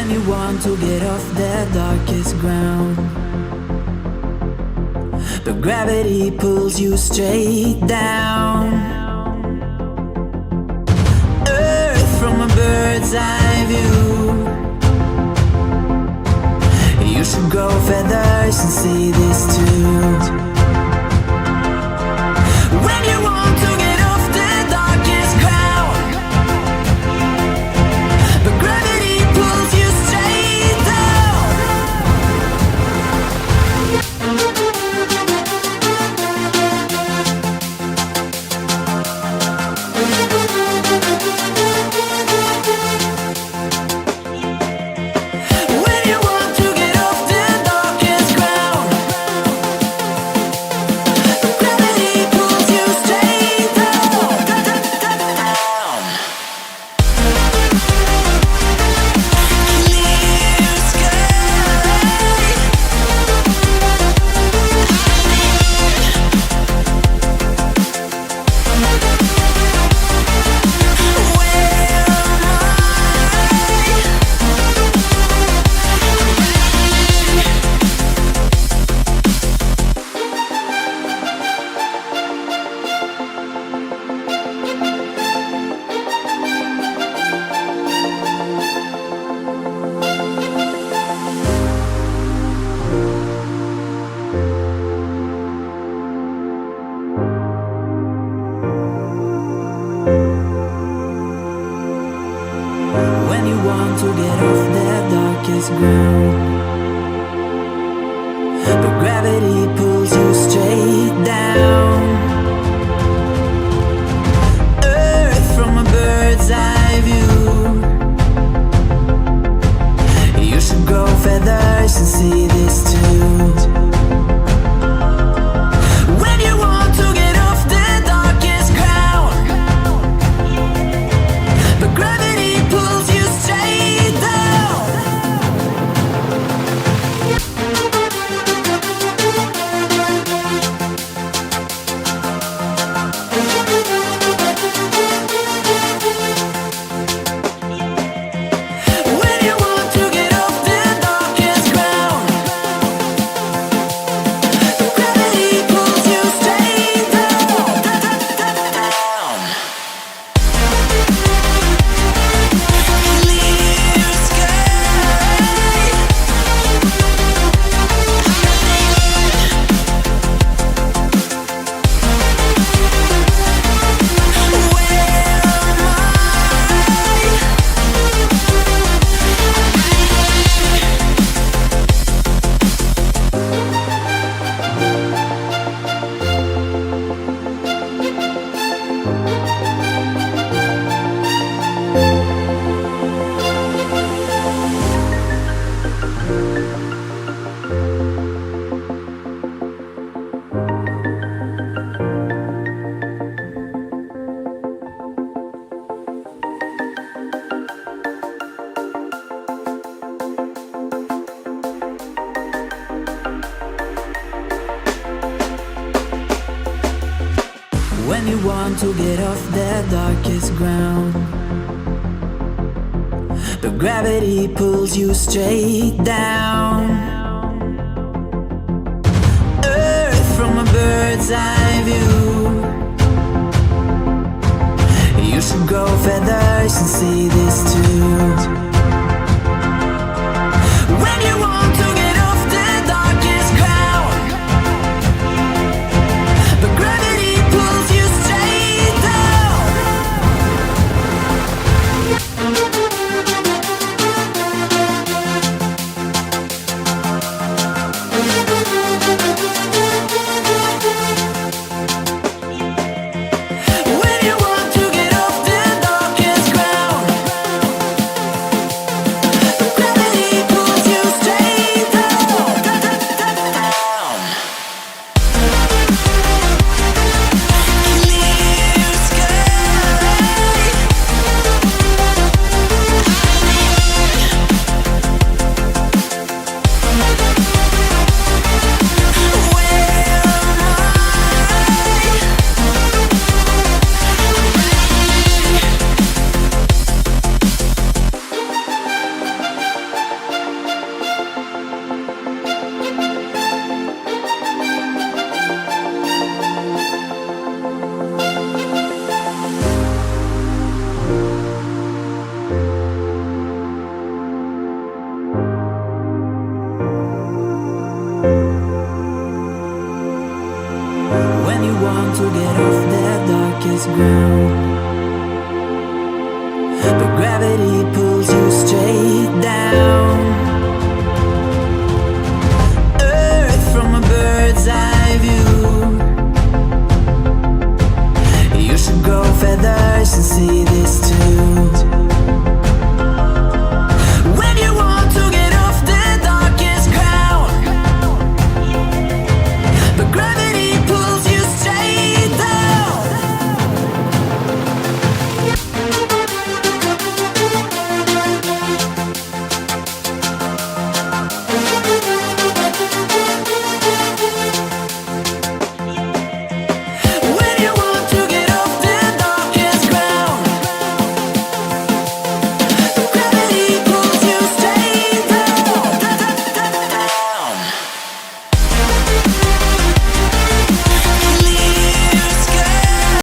When you want to get off the darkest ground, but gravity pulls you straight down. Earth from a bird's eye view. You should grow feathers and see this too. When you want to get off the darkest ground, but gravity pulls you straight down. When you want to get off the darkest ground, but gravity pulls you straight down, down. Clear sky. When you want to get off the darkest ground, but gravity pulls you straight down. Earth from a bird's eye view. You should grow feathers and see this too. When you want to get off the darkest ground, but gravity pulls you straight down. When you want to get off the darkest ground, but gravity pulls you straight down, down. Clear sky. When you want to get off the darkest ground, but gravity pulls you straight down. Earth from a bird's eye view. You should grow feathers and see this too. When you want to get off the darkest ground, but gravity pulls you straight down. When you want to get off the darkest ground, gravity pulls you straight down.